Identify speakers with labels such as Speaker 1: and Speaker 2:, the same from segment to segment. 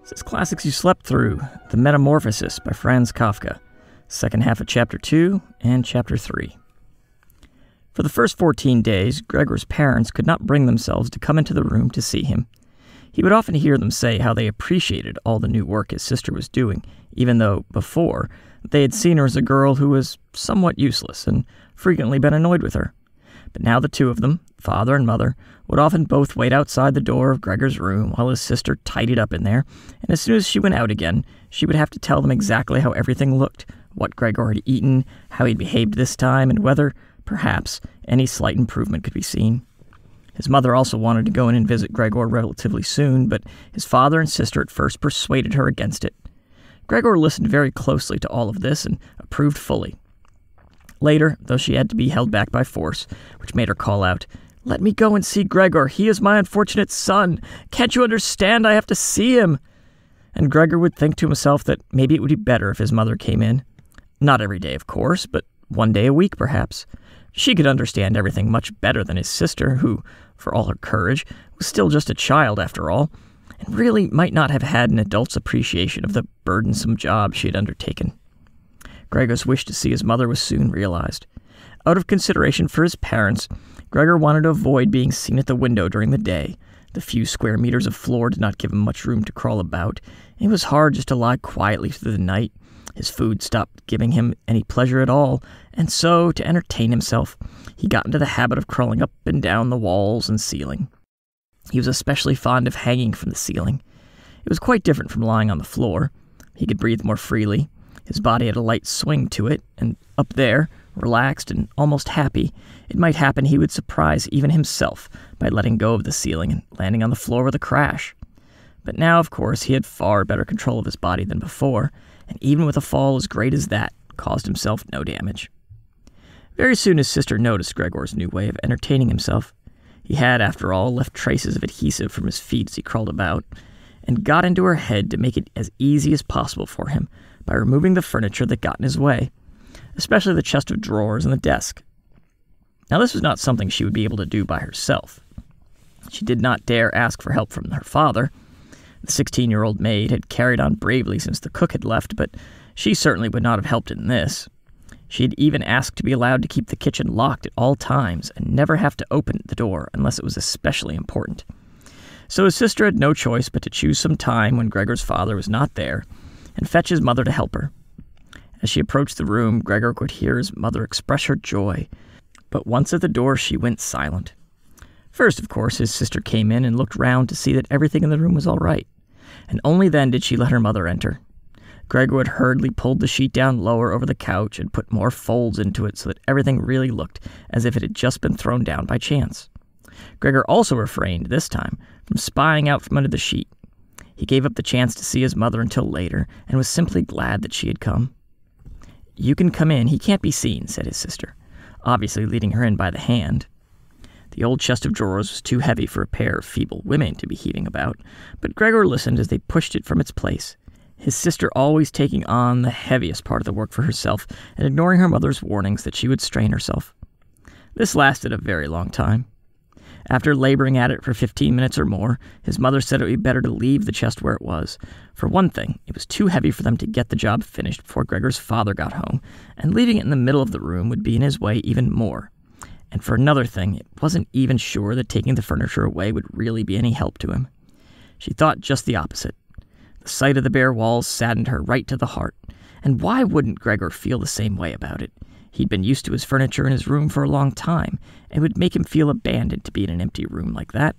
Speaker 1: This is Classics You Slept Through, The Metamorphosis by Franz Kafka, second half of Chapter 2 and Chapter 3. For the first 14 days, Gregor's parents could not bring themselves to come into the room to see him. He would often hear them say how they appreciated all the new work his sister was doing, even though, before, they had seen her as a girl who was somewhat useless and frequently been annoyed with her. But now the two of them, father and mother, would often both wait outside the door of Gregor's room while his sister tidied up in there, and as soon as she went out again, she would have to tell them exactly how everything looked, what Gregor had eaten, how he'd behaved this time, and whether, perhaps, any slight improvement could be seen. His mother also wanted to go in and visit Gregor relatively soon, but his father and sister at first persuaded her against it. Gregor listened very closely to all of this and approved fully. Later, though she had to be held back by force, which made her call out, "Let me go and see Gregor. He is my unfortunate son. Can't you understand? I have to see him." And Gregor would think to himself that maybe it would be better if his mother came in. Not every day, of course, but one day a week, perhaps. She could understand everything much better than his sister, who, for all her courage, was still just a child after all, and really might not have had an adult's appreciation of the burdensome job she had undertaken. Gregor's wish to see his mother was soon realized. Out of consideration for his parents, Gregor wanted to avoid being seen at the window during the day. The few square meters of floor did not give him much room to crawl about. It was hard just to lie quietly through the night. His food stopped giving him any pleasure at all, and so, to entertain himself, he got into the habit of crawling up and down the walls and ceiling. He was especially fond of hanging from the ceiling. It was quite different from lying on the floor. He could breathe more freely. His body had a light swing to it, and up there, relaxed and almost happy, it might happen he would surprise even himself by letting go of the ceiling and landing on the floor with a crash. But now, of course, he had far better control of his body than before, and even with a fall as great as that, caused himself no damage. Very soon his sister noticed Gregor's new way of entertaining himself. He had, after all, left traces of adhesive from his feet as he crawled about, and got into her head to make it as easy as possible for him by removing the furniture that got in his way, especially the chest of drawers and the desk. Now, this was not something she would be able to do by herself. She did not dare ask for help from her father. The 16-year-old maid had carried on bravely since the cook had left, but she certainly would not have helped in this. She had even asked to be allowed to keep the kitchen locked at all times and never have to open the door unless it was especially important. So his sister had no choice but to choose some time when Gregor's father was not there and fetch his mother to help her. As she approached the room, Gregor could hear his mother express her joy, but once at the door she went silent. First, of course, his sister came in and looked round to see that everything in the room was all right, and only then did she let her mother enter. Gregor had hurriedly pulled the sheet down lower over the couch and put more folds into it so that everything really looked as if it had just been thrown down by chance. Gregor also refrained, this time, from spying out from under the sheet. He gave up the chance to see his mother until later, and was simply glad that she had come. "You can come in, he can't be seen," said his sister, obviously leading her in by the hand. The old chest of drawers was too heavy for a pair of feeble women to be heaving about, but Gregor listened as they pushed it from its place, his sister always taking on the heaviest part of the work for herself and ignoring her mother's warnings that she would strain herself. This lasted a very long time. After laboring at it for 15 minutes or more, his mother said it would be better to leave the chest where it was. For one thing, it was too heavy for them to get the job finished before Gregor's father got home, and leaving it in the middle of the room would be in his way even more. And for another thing, it wasn't even sure that taking the furniture away would really be any help to him. She thought just the opposite. The sight of the bare walls saddened her right to the heart, and why wouldn't Gregor feel the same way about it? He'd been used to his furniture in his room for a long time, and it would make him feel abandoned to be in an empty room like that.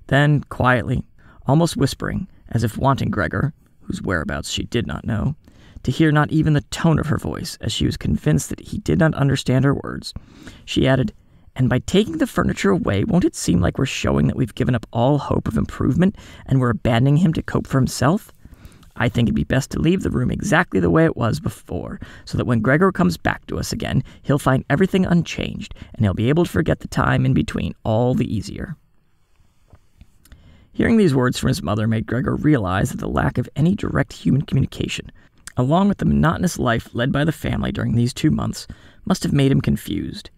Speaker 1: Then, quietly, almost whispering, as if wanting Gregor, whose whereabouts she did not know, to hear not even the tone of her voice, as she was convinced that he did not understand her words, she added, "And by taking the furniture away, won't it seem like we're showing that we've given up all hope of improvement and we're abandoning him to cope for himself? I think it'd be best to leave the room exactly the way it was before, so that when Gregor comes back to us again, he'll find everything unchanged, and he'll be able to forget the time in between all the easier." Hearing these words from his mother made Gregor realize that the lack of any direct human communication, along with the monotonous life led by the family during these 2 months, must have made him confused.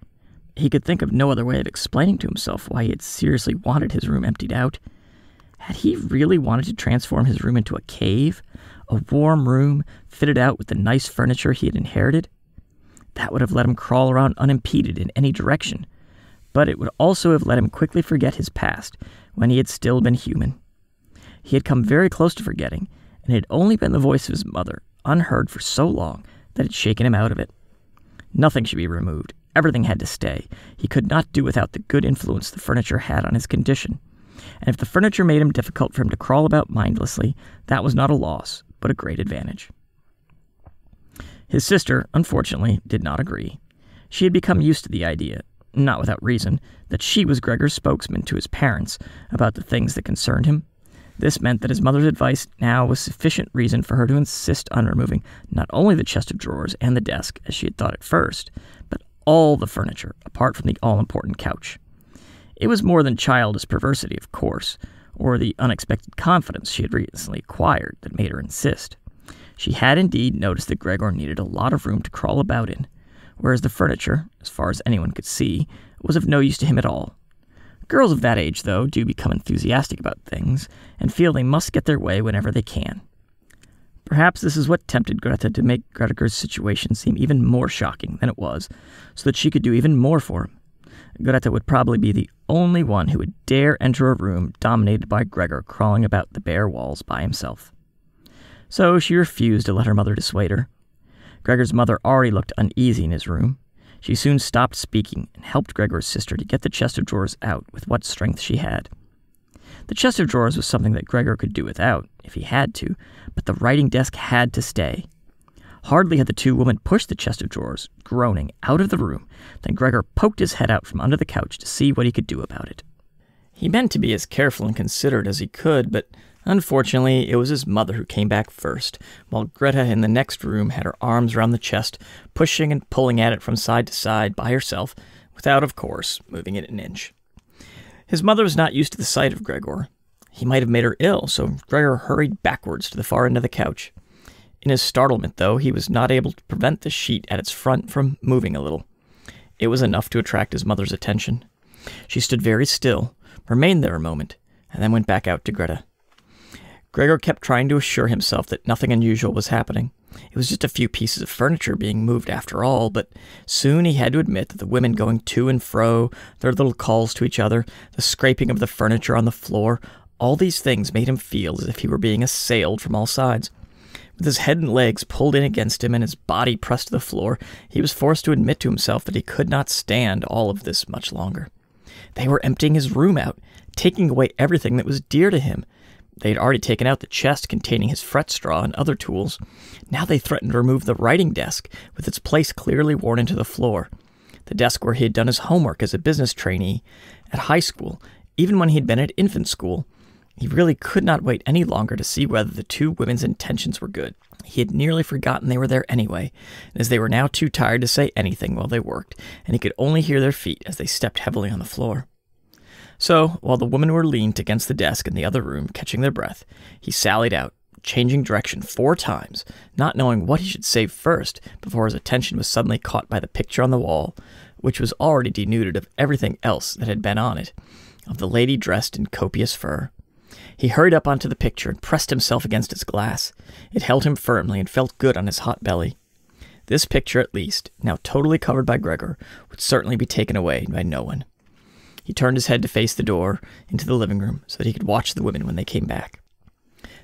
Speaker 1: He could think of no other way of explaining to himself why he had seriously wanted his room emptied out. Had he really wanted to transform his room into a cave? A warm room, fitted out with the nice furniture he had inherited? That would have let him crawl around unimpeded in any direction, but it would also have let him quickly forget his past, when he had still been human. He had come very close to forgetting, and it had only been the voice of his mother, unheard for so long, that had shaken him out of it. Nothing should be removed. Everything had to stay. He could not do without the good influence the furniture had on his condition. And if the furniture made him difficult for him to crawl about mindlessly, that was not a loss, but a great advantage. His sister, unfortunately, did not agree. She had become used to the idea, not without reason, that she was Gregor's spokesman to his parents about the things that concerned him. This meant that his mother's advice now was sufficient reason for her to insist on removing not only the chest of drawers and the desk, as she had thought at first, but all the furniture, apart from the all-important couch. It was more than childish perversity, of course, or the unexpected confidence she had recently acquired that made her insist. She had indeed noticed that Gregor needed a lot of room to crawl about in, whereas the furniture, as far as anyone could see, was of no use to him at all. Girls of that age, though, do become enthusiastic about things, and feel they must get their way whenever they can. Perhaps this is what tempted Greta to make Gregor's situation seem even more shocking than it was, so that she could do even more for him. Greta would probably be the only one who would dare enter a room dominated by Gregor crawling about the bare walls by himself. So she refused to let her mother dissuade her. Gregor's mother already looked uneasy in his room. She soon stopped speaking and helped Gregor's sister to get the chest of drawers out with what strength she had. The chest of drawers was something that Gregor could do without, if he had to, but the writing desk had to stay. Hardly had the two women pushed the chest of drawers, groaning, out of the room, than Gregor poked his head out from under the couch to see what he could do about it. He meant to be as careful and considerate as he could, but unfortunately, it was his mother who came back first, while Greta in the next room had her arms round the chest, pushing and pulling at it from side to side by herself, without, of course, moving it an inch. His mother was not used to the sight of Gregor. He might have made her ill, so Gregor hurried backwards to the far end of the couch. In his startlement, though, he was not able to prevent the sheet at its front from moving a little. It was enough to attract his mother's attention. She stood very still, remained there a moment, and then went back out to Greta. Gregor kept trying to assure himself that nothing unusual was happening. It was just a few pieces of furniture being moved after all, but soon he had to admit that the women going to and fro, their little calls to each other, the scraping of the furniture on the floor, all these things made him feel as if he were being assailed from all sides. With his head and legs pulled in against him and his body pressed to the floor, he was forced to admit to himself that he could not stand all of this much longer. They were emptying his room out, taking away everything that was dear to him. They had already taken out the chest containing his fret straw and other tools. Now they threatened to remove the writing desk, with its place clearly worn into the floor. The desk where he had done his homework as a business trainee at high school, even when he had been at infant school. He really could not wait any longer to see whether the two women's intentions were good. He had nearly forgotten they were there anyway, as they were now too tired to say anything while they worked, and he could only hear their feet as they stepped heavily on the floor. So, while the women were leaned against the desk in the other room, catching their breath, he sallied out, changing direction 4 times, not knowing what he should say first before his attention was suddenly caught by the picture on the wall, which was already denuded of everything else that had been on it, of the lady dressed in copious fur. He hurried up onto the picture and pressed himself against its glass. It held him firmly and felt good on his hot belly. This picture, at least, now totally covered by Gregor, would certainly be taken away by no one. He turned his head to face the door into the living room so that he could watch the women when they came back.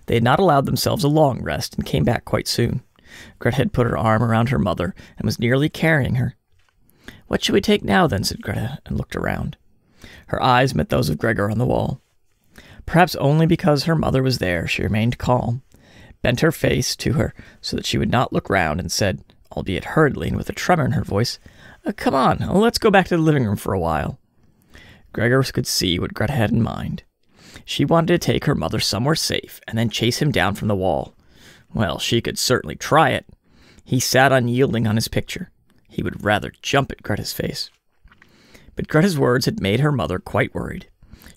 Speaker 1: They had not allowed themselves a long rest and came back quite soon. Greta had put her arm around her mother and was nearly carrying her. "What shall we take now, then?" said Greta, and looked around. Her eyes met those of Gregor on the wall. Perhaps only because her mother was there, she remained calm, bent her face to her so that she would not look round, and said, albeit hurriedly and with a tremor in her voice, "Come on, let's go back to the living room for a while." Gregor could see what Greta had in mind. She wanted to take her mother somewhere safe and then chase him down from the wall. Well, she could certainly try it. He sat unyielding on his picture. He would rather jump at Greta's face. But Greta's words had made her mother quite worried.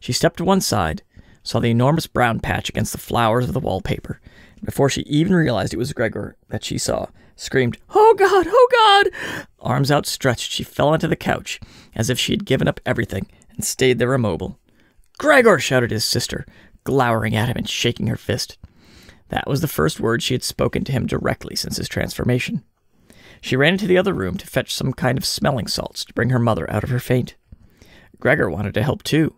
Speaker 1: She stepped to one side, saw the enormous brown patch against the flowers of the wallpaper, and before she even realized it was Gregor that she saw, screamed, "Oh God! Oh God!" Arms outstretched, she fell onto the couch, as if she had given up everything, and stayed there immobile. "Gregor!" shouted his sister. glowering at him and shaking her fist. That was the first word she had spoken to him directly since his transformation. She ran into the other room to fetch some kind of smelling salts to bring her mother out of her faint. Gregor wanted to help too.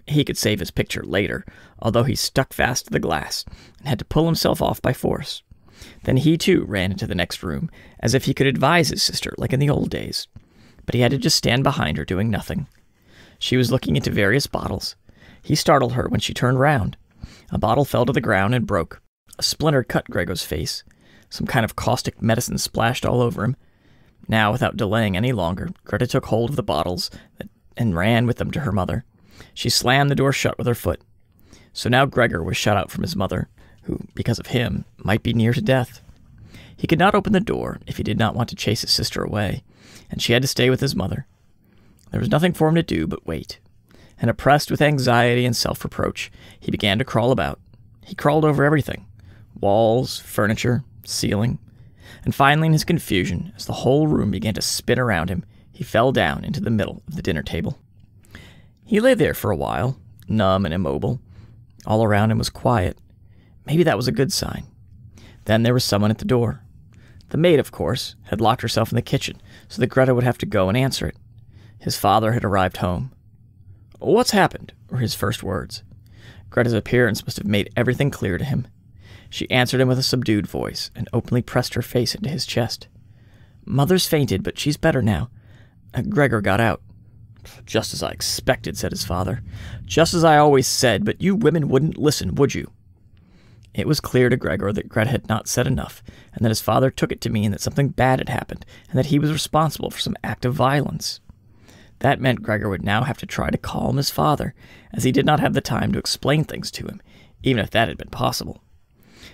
Speaker 1: He could save his picture later, although he stuck fast to the glass and had to pull himself off by force. Then he too ran into the next room, as if he could advise his sister like in the old days. But he had to just stand behind her doing nothing. She was looking into various bottles. He startled her when she turned round. A bottle fell to the ground and broke. A splinter cut Gregor's face. Some kind of caustic medicine splashed all over him. Now, without delaying any longer, Greta took hold of the bottles and ran with them to her mother. She slammed the door shut with her foot. So now Gregor was shut out from his mother, who, because of him, might be near to death. He could not open the door if he did not want to chase his sister away, and she had to stay with his mother. There was nothing for him to do but wait. And oppressed with anxiety and self-reproach, he began to crawl about. He crawled over everything. Walls, furniture, ceiling. And finally, in his confusion, as the whole room began to spin around him, he fell down into the middle of the dinner table. He lay there for a while, numb and immobile. All around him was quiet. Maybe that was a good sign. Then there was someone at the door. The maid, of course, had locked herself in the kitchen, so that Greta would have to go and answer it. His father had arrived home. "What's happened?" were his first words. Greta's appearance must have made everything clear to him. She answered him with a subdued voice and openly pressed her face into his chest. "Mother's fainted, but she's better now. Gregor got out." "Just as I expected," said his father. "Just as I always said, but you women wouldn't listen, would you?" It was clear to Gregor that Greta had not said enough, and that his father took it to mean that something bad had happened, and that he was responsible for some act of violence. That meant Gregor would now have to try to calm his father, as he did not have the time to explain things to him, even if that had been possible.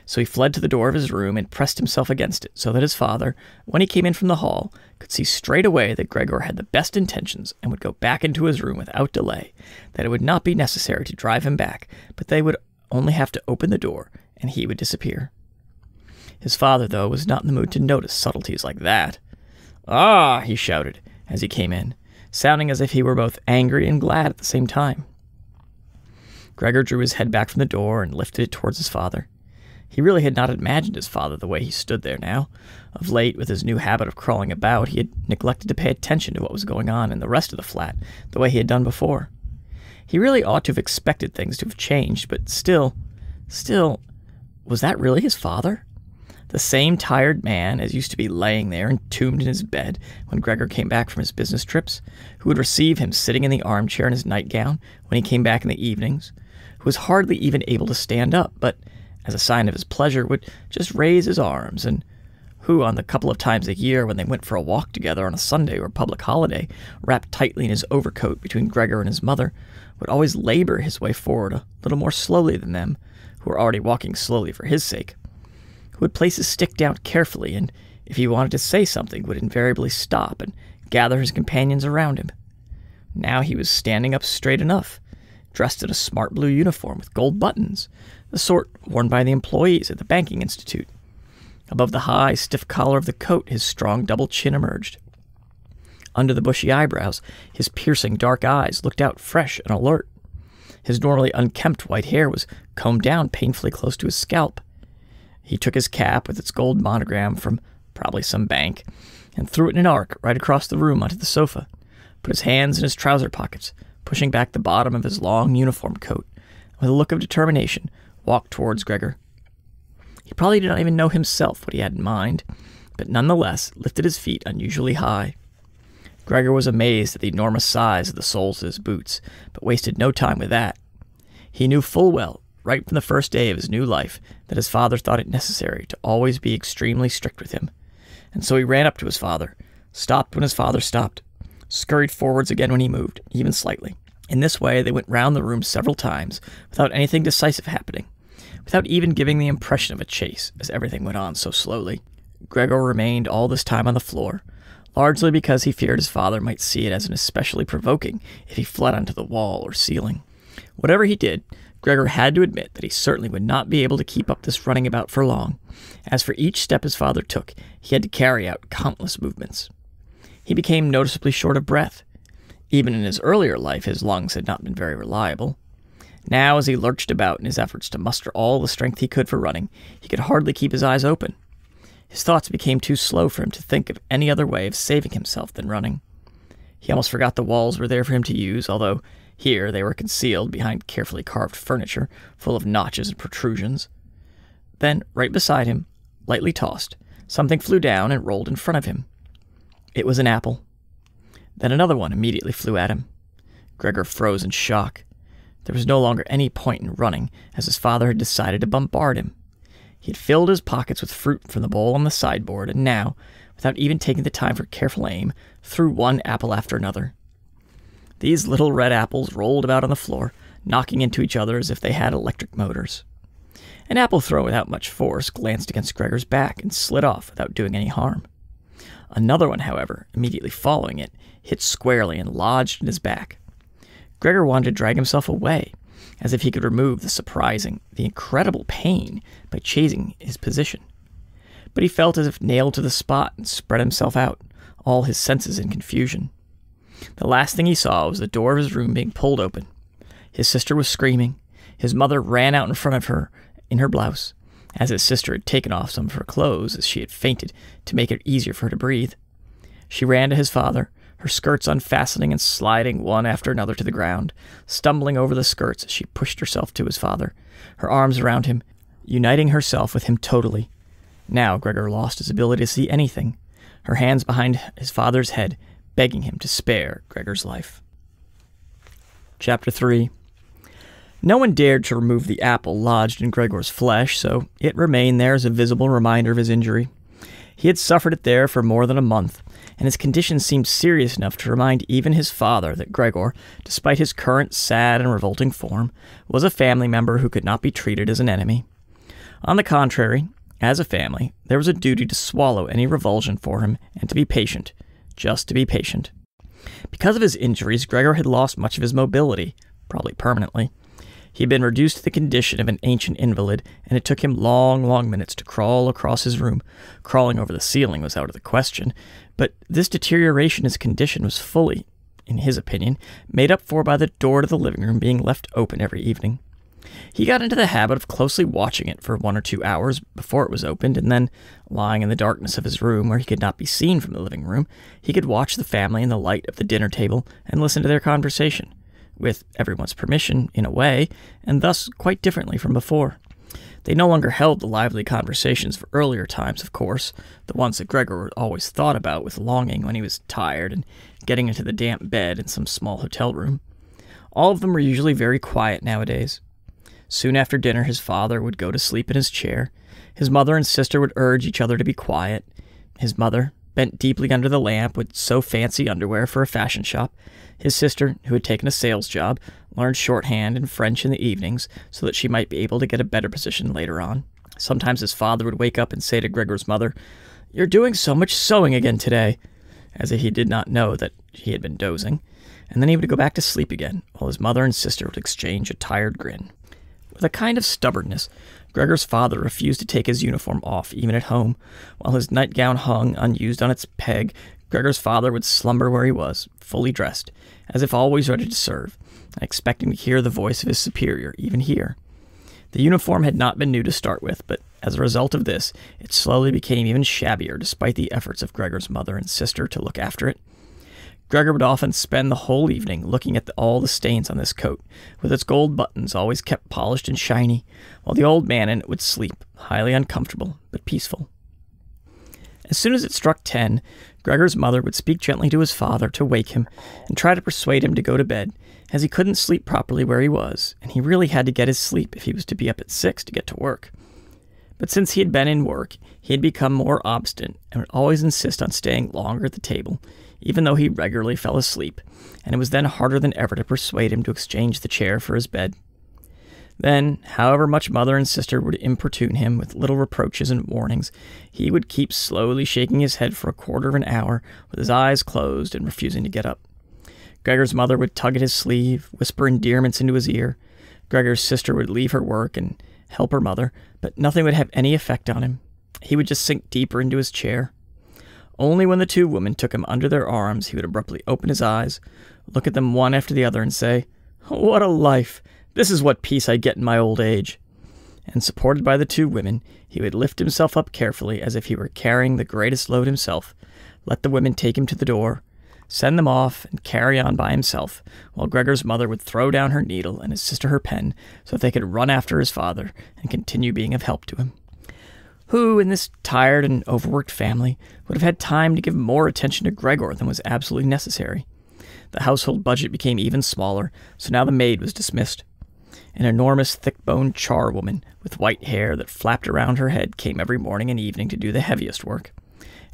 Speaker 1: So he fled to the door of his room and pressed himself against it, so that his father, when he came in from the hall, could see straight away that Gregor had the best intentions and would go back into his room without delay, that it would not be necessary to drive him back, but they would only have to open the door, and he would disappear. His father, though, was not in the mood to notice subtleties like that. "Ah!" he shouted as he came in, sounding as if he were both angry and glad at the same time. Gregor drew his head back from the door and lifted it towards his father. He really had not imagined his father the way he stood there now. Of late, with his new habit of crawling about, he had neglected to pay attention to what was going on in the rest of the flat, the way he had done before. He really ought to have expected things to have changed, but still, was that really his father? The same tired man as used to be laying there entombed in his bed when Gregor came back from his business trips, who would receive him sitting in the armchair in his nightgown when he came back in the evenings, who was hardly even able to stand up, but, as a sign of his pleasure, would just raise his arms, and who, on the couple of times a year when they went for a walk together on a Sunday or public holiday, wrapped tightly in his overcoat between Gregor and his mother, would always labor his way forward a little more slowly than them, who were already walking slowly for his sake, who would place his stick down carefully, and, if he wanted to say something, would invariably stop and gather his companions around him. Now he was standing up straight enough, dressed in a smart blue uniform with gold buttons, the sort worn by the employees at the banking institute. Above the high, stiff collar of the coat, his strong double chin emerged. Under the bushy eyebrows, his piercing dark eyes looked out fresh and alert. His normally unkempt white hair was combed down painfully close to his scalp. He took his cap with its gold monogram from probably some bank and threw it in an arc right across the room onto the sofa, put his hands in his trouser pockets, pushing back the bottom of his long uniform coat, and with a look of determination, walked towards Gregor. He probably did not even know himself what he had in mind, but nonetheless lifted his feet unusually high. Gregor was amazed at the enormous size of the soles of his boots, but wasted no time with that. He knew full well, right from the first day of his new life, that his father thought it necessary to always be extremely strict with him, and so he ran up to his father, stopped when his father stopped, scurried forwards again when he moved, even slightly. In this way they went round the room several times, without anything decisive happening, without even giving the impression of a chase, as everything went on so slowly. Gregor remained all this time on the floor, largely because he feared his father might see it as an especially provoking if he fled onto the wall or ceiling. Whatever he did, Gregor had to admit that he certainly would not be able to keep up this running about for long. As for each step his father took, he had to carry out countless movements. He became noticeably short of breath. Even in his earlier life, his lungs had not been very reliable. Now, as he lurched about in his efforts to muster all the strength he could for running, he could hardly keep his eyes open. His thoughts became too slow for him to think of any other way of saving himself than running. He almost forgot the walls were there for him to use, although here they were concealed behind carefully carved furniture, full of notches and protrusions. Then, right beside him, lightly tossed, something flew down and rolled in front of him. It was an apple. Then another one immediately flew at him. Gregor froze in shock. There was no longer any point in running, as his father had decided to bombard him. He had filled his pockets with fruit from the bowl on the sideboard, and now, without even taking the time for careful aim, threw one apple after another. These little red apples rolled about on the floor, knocking into each other as if they had electric motors. An apple thrown without much force glanced against Gregor's back and slid off without doing any harm. Another one, however, immediately following it, hit squarely and lodged in his back. Gregor wanted to drag himself away, as if he could remove the surprising, the incredible pain by changing his position. But he felt as if nailed to the spot and spread himself out, all his senses in confusion. The last thing he saw was the door of his room being pulled open. His sister was screaming. His mother ran out in front of her in her blouse, as his sister had taken off some of her clothes as she had fainted to make it easier for her to breathe. She ran to his father, her skirts unfastening and sliding one after another to the ground, stumbling over the skirts as she pushed herself to his father, her arms around him, uniting herself with him totally. Now Gregor lost his ability to see anything, her hands behind his father's head, begging him to spare Gregor's life. Chapter 3. No one dared to remove the apple lodged in Gregor's flesh, so it remained there as a visible reminder of his injury. He had suffered it there for more than a month, and his condition seemed serious enough to remind even his father that Gregor, despite his current sad and revolting form, was a family member who could not be treated as an enemy. On the contrary, as a family, there was a duty to swallow any revulsion for him and to be patient, just to be patient. Because of his injuries, Gregor had lost much of his mobility, probably permanently. He had been reduced to the condition of an ancient invalid, and it took him long minutes to crawl across his room. Crawling over the ceiling was out of the question, but this deterioration in his condition was fully, in his opinion, made up for by the door to the living room being left open every evening. He got into the habit of closely watching it for 1 or 2 hours before it was opened, and then, lying in the darkness of his room where he could not be seen from the living room, he could watch the family in the light of the dinner table and listen to their conversation, with everyone's permission, in a way, and thus quite differently from before. They no longer held the lively conversations of earlier times, of course, the ones that Gregor always thought about with longing when he was tired and getting into the damp bed in some small hotel room. All of them were usually very quiet nowadays. Soon after dinner, his father would go to sleep in his chair. His mother and sister would urge each other to be quiet. His mother, bent deeply under the lamp, would sew fancy underwear for a fashion shop. His sister, who had taken a sales job, learned shorthand and French in the evenings so that she might be able to get a better position later on. Sometimes his father would wake up and say to Gregor's mother, "You're doing so much sewing again today," as if he did not know that he had been dozing, and then he would go back to sleep again, while his mother and sister would exchange a tired grin. With a kind of stubbornness, Gregor's father refused to take his uniform off, even at home. While his nightgown hung unused on its peg, Gregor's father would slumber where he was, fully dressed, as if always ready to serve, and expecting to hear the voice of his superior, even here. The uniform had not been new to start with, but as a result of this, it slowly became even shabbier despite the efforts of Gregor's mother and sister to look after it. Gregor would often spend the whole evening looking at all the stains on this coat, with its gold buttons always kept polished and shiny, while the old man in it would sleep, highly uncomfortable, but peaceful. As soon as it struck 10, Gregor's mother would speak gently to his father to wake him and try to persuade him to go to bed, as he couldn't sleep properly where he was, and he really had to get his sleep if he was to be up at 6 to get to work. But since he had been in work, he had become more obstinate and would always insist on staying longer at the table, even though he regularly fell asleep, and it was then harder than ever to persuade him to exchange the chair for his bed. Then, however much mother and sister would importune him with little reproaches and warnings, he would keep slowly shaking his head for a quarter of an hour, with his eyes closed and refusing to get up. Gregor's mother would tug at his sleeve, whisper endearments into his ear. Gregor's sister would leave her work and help her mother, but nothing would have any effect on him. He would just sink deeper into his chair. Only when the two women took him under their arms, he would abruptly open his eyes, look at them one after the other, and say, "What a life! This is what peace I get in my old age." And supported by the two women, he would lift himself up carefully as if he were carrying the greatest load himself, let the women take him to the door, send them off, and carry on by himself, while Gregor's mother would throw down her needle and his sister her pen so that they could run after his father and continue being of help to him. Who, in this tired and overworked family, would have had time to give more attention to Gregor than was absolutely necessary? The household budget became even smaller, so now the maid was dismissed. An enormous, thick-boned charwoman with white hair that flapped around her head came every morning and evening to do the heaviest work.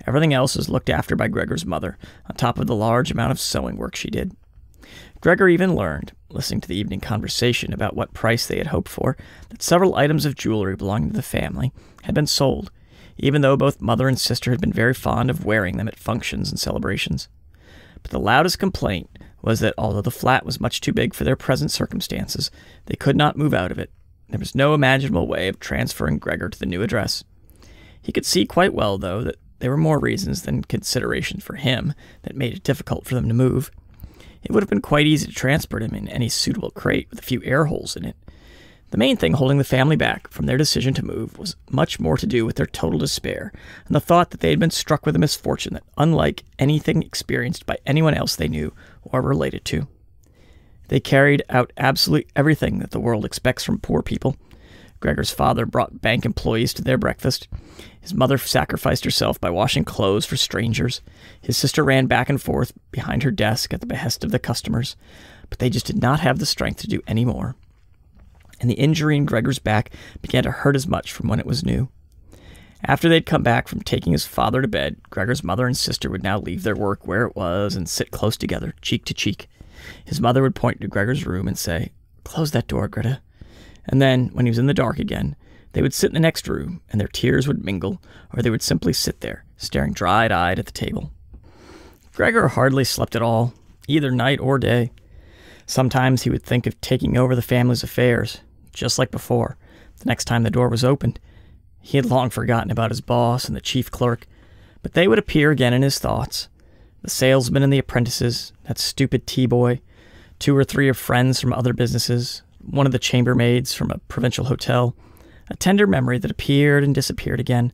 Speaker 1: Everything else was looked after by Gregor's mother, on top of the large amount of sewing work she did. Gregor even learned, listening to the evening conversation about what price they had hoped for, that several items of jewelry belonging to the family had been sold, even though both mother and sister had been very fond of wearing them at functions and celebrations. But the loudest complaint was that although the flat was much too big for their present circumstances, they could not move out of it. There was no imaginable way of transferring Gregor to the new address. He could see quite well, though, that there were more reasons than consideration for him that made it difficult for them to move. It would have been quite easy to transport him in any suitable crate with a few air holes in it. The main thing holding the family back from their decision to move was much more to do with their total despair and the thought that they had been struck with a misfortune that, unlike anything experienced by anyone else they knew or related to. They carried out absolutely everything that the world expects from poor people. Gregor's father brought bank employees to their breakfast. His mother sacrificed herself by washing clothes for strangers. His sister ran back and forth behind her desk at the behest of the customers, but they just did not have the strength to do any more. And the injury in Gregor's back began to hurt as much from when it was new. After they'd come back from taking his father to bed, Gregor's mother and sister would now leave their work where it was and sit close together, cheek to cheek. His mother would point to Gregor's room and say, "Close that door, Greta." And then, when he was in the dark again, they would sit in the next room, and their tears would mingle, or they would simply sit there, staring dry-eyed at the table. Gregor hardly slept at all, either night or day. Sometimes he would think of taking over the family's affairs, just like before, the next time the door was opened. He had long forgotten about his boss and the chief clerk, but they would appear again in his thoughts. The salesman and the apprentices, that stupid tea-boy, 2 or 3 of friends from other businesses, one of the chambermaids from a provincial hotel, a tender memory that appeared and disappeared again,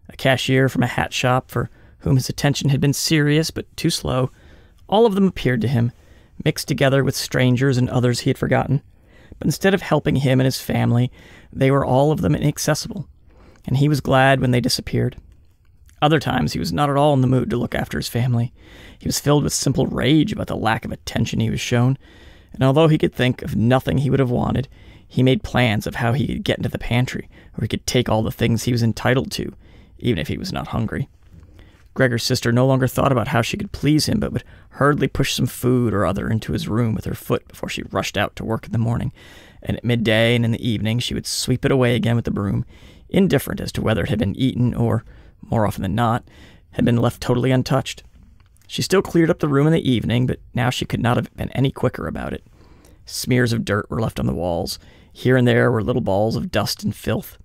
Speaker 1: a cashier from a hat shop for whom his attention had been serious but too slow. All of them appeared to him, mixed together with strangers and others he had forgotten. But instead of helping him and his family, they were all of them inaccessible, and he was glad when they disappeared. Other times he was not at all in the mood to look after his family. He was filled with simple rage about the lack of attention he was shown, and although he could think of nothing he would have wanted, he made plans of how he could get into the pantry, where he could take all the things he was entitled to, even if he was not hungry. Gregor's sister no longer thought about how she could please him, but would hurriedly push some food or other into his room with her foot before she rushed out to work in the morning, and at midday and in the evening she would sweep it away again with the broom, indifferent as to whether it had been eaten or, more often than not, had been left totally untouched. She still cleared up the room in the evening, but now she could not have been any quicker about it. Smears of dirt were left on the walls. Here and there were little balls of dust and filth.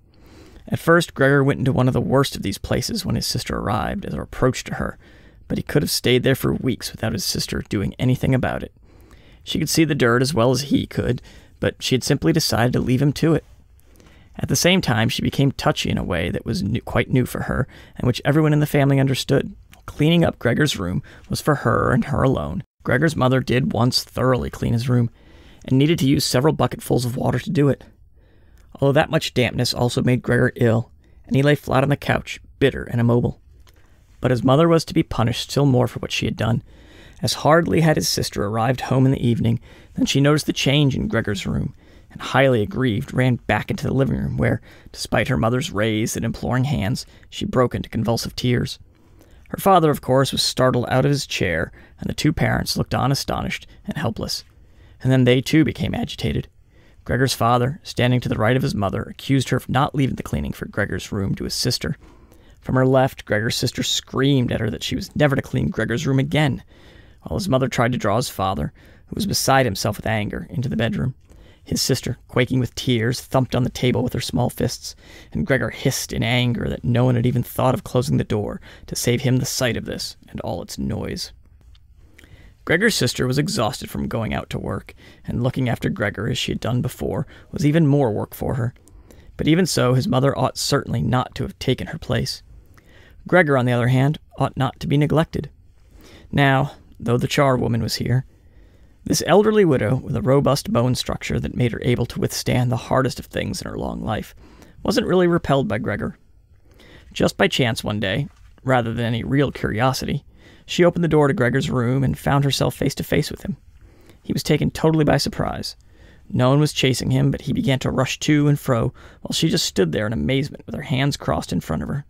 Speaker 1: At first, Gregor went into one of the worst of these places when his sister arrived as a reproach to her, but he could have stayed there for weeks without his sister doing anything about it. She could see the dirt as well as he could, but she had simply decided to leave him to it. At the same time, she became touchy in a way that was quite new for her, and which everyone in the family understood. Cleaning up Gregor's room was for her and her alone. Gregor's mother did once thoroughly clean his room, and needed to use several bucketfuls of water to do it. Although that much dampness also made Gregor ill, and he lay flat on the couch, bitter and immobile. But his mother was to be punished still more for what she had done, as hardly had his sister arrived home in the evening than she noticed the change in Gregor's room, and highly aggrieved ran back into the living room where, despite her mother's raised and imploring hands, she broke into convulsive tears. Her father, of course, was startled out of his chair, and the two parents looked on astonished and helpless. And then they too became agitated. Gregor's father, standing to the right of his mother, accused her of not leaving the cleaning for Gregor's room to his sister. From her left, Gregor's sister screamed at her that she was never to clean Gregor's room again, while his mother tried to draw his father, who was beside himself with anger, into the bedroom. His sister, quaking with tears, thumped on the table with her small fists, and Gregor hissed in anger that no one had even thought of closing the door to save him the sight of this and all its noise. Gregor's sister was exhausted from going out to work, and looking after Gregor as she had done before was even more work for her. But even so, his mother ought certainly not to have taken her place. Gregor, on the other hand, ought not to be neglected. Now, though the charwoman was here, this elderly widow, with a robust bone structure that made her able to withstand the hardest of things in her long life, wasn't really repelled by Gregor. Just by chance one day, rather than any real curiosity, she opened the door to Gregor's room and found herself face to face with him. He was taken totally by surprise. No one was chasing him, but he began to rush to and fro, while she just stood there in amazement with her hands crossed in front of her.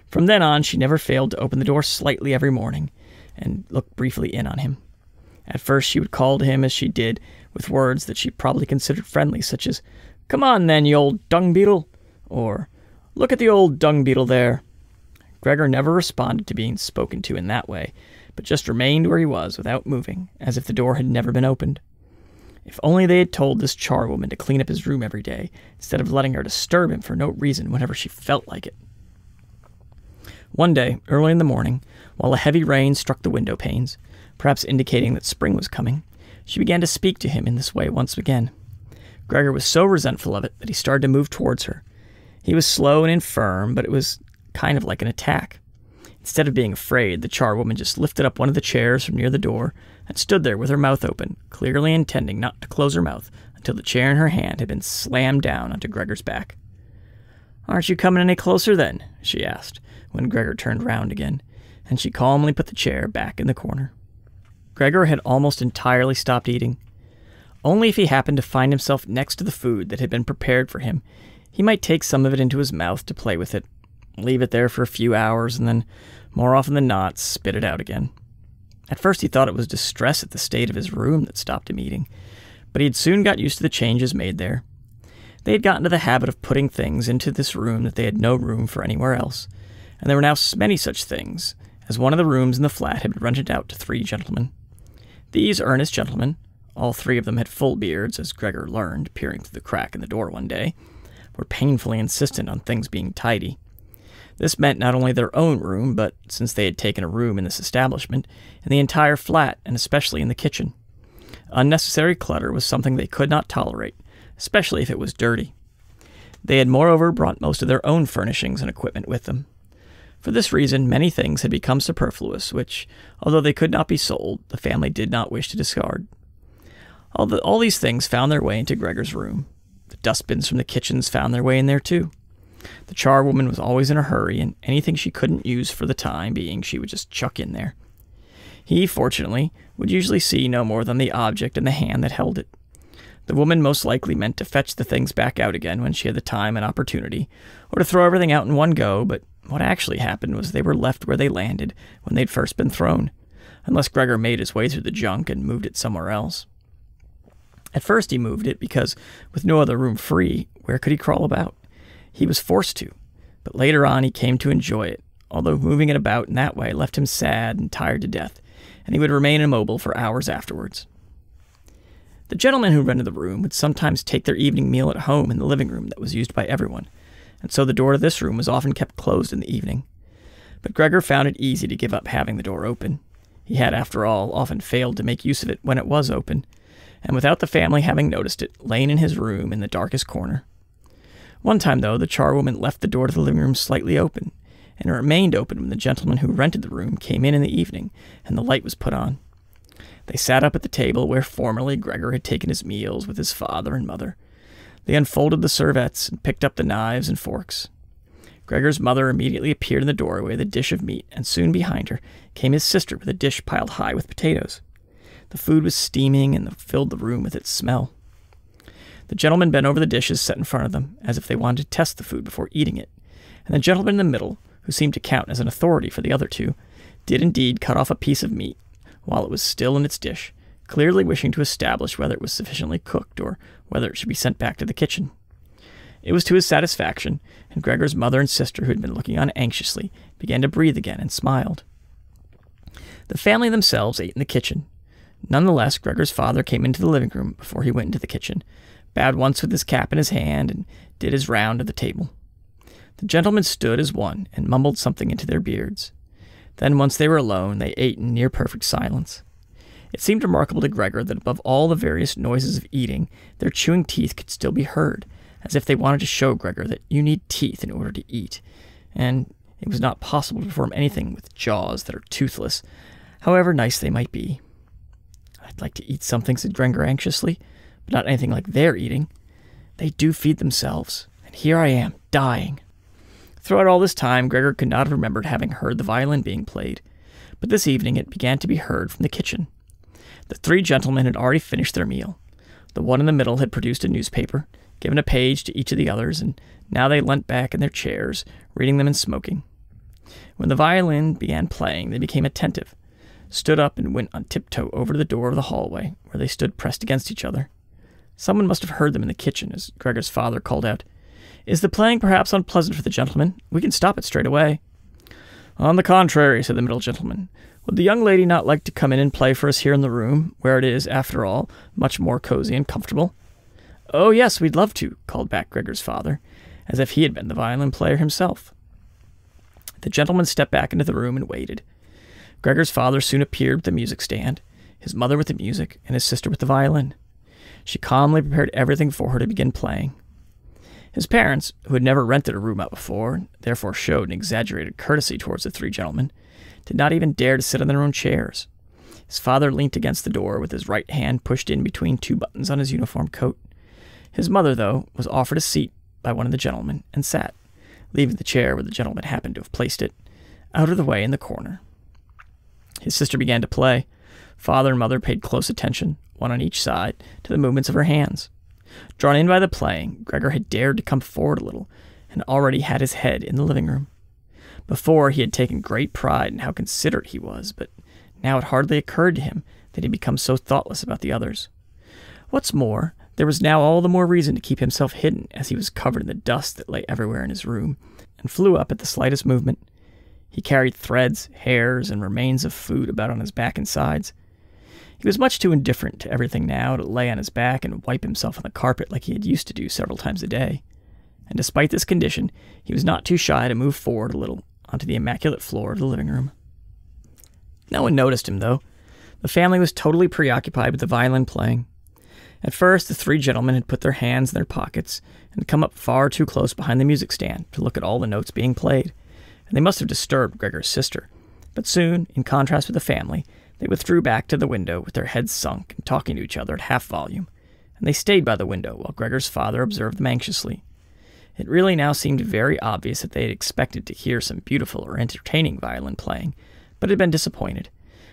Speaker 1: From then on, she never failed to open the door slightly every morning and look briefly in on him. At first she would call to him as she did, with words that she probably considered friendly, such as, "Come on then, you old dung beetle," or, "Look at the old dung beetle there." Gregor never responded to being spoken to in that way, but just remained where he was without moving, as if the door had never been opened. If only they had told this charwoman to clean up his room every day, instead of letting her disturb him for no reason whenever she felt like it. One day, early in the morning, while a heavy rain struck the window panes, perhaps indicating that spring was coming, she began to speak to him in this way once again. Gregor was so resentful of it that he started to move towards her. He was slow and infirm, but it was kind of like an attack. Instead of being afraid, the charwoman just lifted up one of the chairs from near the door and stood there with her mouth open, clearly intending not to close her mouth until the chair in her hand had been slammed down onto Gregor's back. "Aren't you coming any closer then?" she asked, when Gregor turned round again, and she calmly put the chair back in the corner. Gregor had almost entirely stopped eating. Only if he happened to find himself next to the food that had been prepared for him, he might take some of it into his mouth to play with it, leave it there for a few hours, and then, more often than not, spit it out again. At first he thought it was distress at the state of his room that stopped him eating, but he had soon got used to the changes made there. They had gotten into the habit of putting things into this room that they had no room for anywhere else, and there were now many such things, as one of the rooms in the flat had been rented out to 3 gentlemen. These earnest gentlemen, all 3 of them had full beards, as Gregor learned, peering through the crack in the door one day, were painfully insistent on things being tidy. This meant not only their own room, but, since they had taken a room in this establishment, in the entire flat, and especially in the kitchen. Unnecessary clutter was something they could not tolerate, especially if it was dirty. They had moreover brought most of their own furnishings and equipment with them. For this reason, many things had become superfluous, which, although they could not be sold, the family did not wish to discard. All these things found their way into Gregor's room. The dustbins from the kitchens found their way in there too. The charwoman was always in a hurry, and anything she couldn't use for the time being she would just chuck in there. He, fortunately, would usually see no more than the object and the hand that held it. The woman most likely meant to fetch the things back out again when she had the time and opportunity, or to throw everything out in one go, but what actually happened was they were left where they landed when they'd first been thrown, unless Gregor made his way through the junk and moved it somewhere else. At first he moved it because, with no other room free, where could he crawl about? He was forced to, but later on he came to enjoy it, although moving it about in that way left him sad and tired to death, and he would remain immobile for hours afterwards. The gentleman who rented the room would sometimes take their evening meal at home in the living room that was used by everyone, and so the door to this room was often kept closed in the evening. But Gregor found it easy to give up having the door open. He had, after all, often failed to make use of it when it was open, and without the family having noticed it, lain in his room in the darkest corner. One time, though, the charwoman left the door to the living room slightly open, and it remained open when the gentleman who rented the room came in the evening, and the light was put on. They sat up at the table where formerly Gregor had taken his meals with his father and mother. They unfolded the serviettes and picked up the knives and forks. Gregor's mother immediately appeared in the doorway with a dish of meat, and soon behind her came his sister with a dish piled high with potatoes. The food was steaming and filled the room with its smell. The gentleman bent over the dishes set in front of them, as if they wanted to test the food before eating it, and the gentleman in the middle, who seemed to count as an authority for the other 2, did indeed cut off a piece of meat while it was still in its dish, clearly wishing to establish whether it was sufficiently cooked or whether it should be sent back to the kitchen. It was to his satisfaction, and Gregor's mother and sister, who had been looking on anxiously, began to breathe again and smiled. The family themselves ate in the kitchen. Nonetheless, Gregor's father came into the living room before he went into the kitchen, bowed once with his cap in his hand, and did his round of the table. The gentlemen stood as one and mumbled something into their beards. Then, once they were alone, they ate in near perfect silence. It seemed remarkable to Gregor that above all the various noises of eating, their chewing teeth could still be heard, as if they wanted to show Gregor that you need teeth in order to eat, and it was not possible to perform anything with jaws that are toothless, however nice they might be. "I'd like to eat something," said Gregor anxiously, "but not anything like they're eating. They do feed themselves, and here I am, dying." Throughout all this time, Gregor could not have remembered having heard the violin being played, but this evening it began to be heard from the kitchen. The three gentlemen had already finished their meal. The one in the middle had produced a newspaper, given a page to each of the others, and now they leant back in their chairs, reading them and smoking. When the violin began playing, they became attentive, stood up and went on tiptoe over to the door of the hallway, where they stood pressed against each other. Someone must have heard them in the kitchen, as Gregor's father called out, "Is the playing perhaps unpleasant for the gentlemen? We can stop it straight away." "On the contrary," said the middle gentleman. "Would the young lady not like to come in and play for us here in the room, where it is, after all, much more cozy and comfortable?" "Oh, yes, we'd love to," called back Gregor's father, as if he had been the violin player himself. The gentleman stepped back into the room and waited. Gregor's father soon appeared with the music stand, his mother with the music, and his sister with the violin. She calmly prepared everything for her to begin playing. His parents, who had never rented a room out before, and therefore showed an exaggerated courtesy towards the three gentlemen, did not even dare to sit on their own chairs. His father leant against the door with his right hand pushed in between two buttons on his uniform coat. His mother, though, was offered a seat by one of the gentlemen and sat, leaving the chair where the gentleman happened to have placed it, out of the way in the corner. His sister began to play. Father and mother paid close attention, one on each side, to the movements of her hands. Drawn in by the playing, Gregor had dared to come forward a little, and already had his head in the living room. Before, he had taken great pride in how considerate he was, but now it hardly occurred to him that he had become so thoughtless about the others. What's more, there was now all the more reason to keep himself hidden, as he was covered in the dust that lay everywhere in his room, and flew up at the slightest movement. He carried threads, hairs, and remains of food about on his back and sides. He was much too indifferent to everything now to lay on his back and wipe himself on the carpet like he had used to do several times a day. And despite this condition, he was not too shy to move forward a little onto the immaculate floor of the living room. No one noticed him, though. The family was totally preoccupied with the violin playing. At first, the three gentlemen had put their hands in their pockets and come up far too close behind the music stand to look at all the notes being played, and they must have disturbed Gregor's sister. But soon, in contrast with the family, they withdrew back to the window with their heads sunk and talking to each other at half volume, and they stayed by the window while Gregor's father observed them anxiously. It really now seemed very obvious that they had expected to hear some beautiful or entertaining violin playing, but had been disappointed,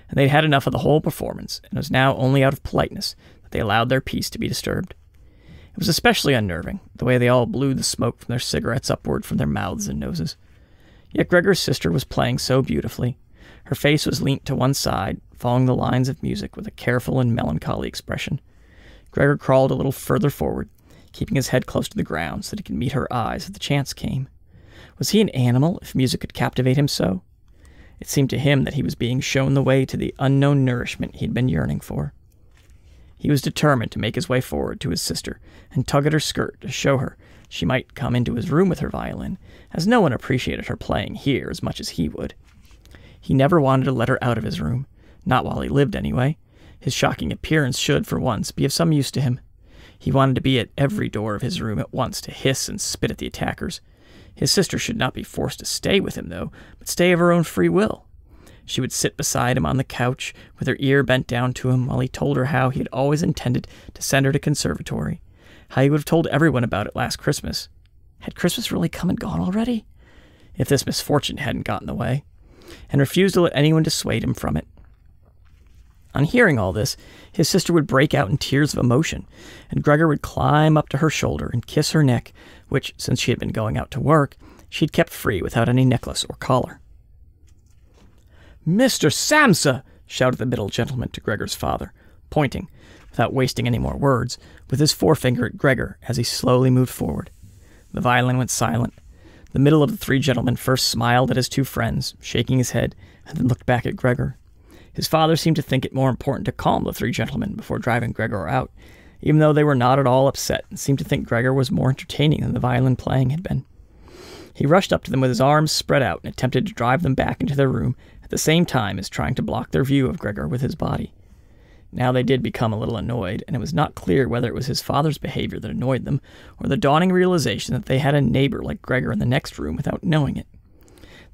Speaker 1: and they had had enough of the whole performance, and it was now only out of politeness that they allowed their peace to be disturbed. It was especially unnerving, the way they all blew the smoke from their cigarettes upward from their mouths and noses. Yet Gregor's sister was playing so beautifully. Her face was leant to one side, following the lines of music with a careful and melancholy expression. Gregor crawled a little further forward, keeping his head close to the ground so that he could meet her eyes if the chance came. Was he an animal if music could captivate him so? It seemed to him that he was being shown the way to the unknown nourishment he had been yearning for. He was determined to make his way forward to his sister and tug at her skirt to show her she might come into his room with her violin, as no one appreciated her playing here as much as he would. He never wanted to let her out of his room, not while he lived anyway. His shocking appearance should, for once, be of some use to him. He wanted to be at every door of his room at once to hiss and spit at the attackers. His sister should not be forced to stay with him, though, but stay of her own free will. She would sit beside him on the couch, with her ear bent down to him, while he told her how he had always intended to send her to conservatory, how he would have told everyone about it last Christmas. Had Christmas really come and gone already? If this misfortune hadn't got in the way, and refused to let anyone dissuade him from it. On hearing all this, his sister would break out in tears of emotion, and Gregor would climb up to her shoulder and kiss her neck, which, since she had been going out to work, she had kept free without any necklace or collar. "Mr. Samsa!" shouted the middle gentleman to Gregor's father, pointing, without wasting any more words, with his forefinger at Gregor as he slowly moved forward. The violin went silent. The middle of the three gentlemen first smiled at his two friends, shaking his head, and then looked back at Gregor. His father seemed to think it more important to calm the three gentlemen before driving Gregor out, even though they were not at all upset and seemed to think Gregor was more entertaining than the violin playing had been. He rushed up to them with his arms spread out and attempted to drive them back into their room at the same time as trying to block their view of Gregor with his body. Now they did become a little annoyed, and it was not clear whether it was his father's behavior that annoyed them, or the dawning realization that they had a neighbor like Gregor in the next room without knowing it.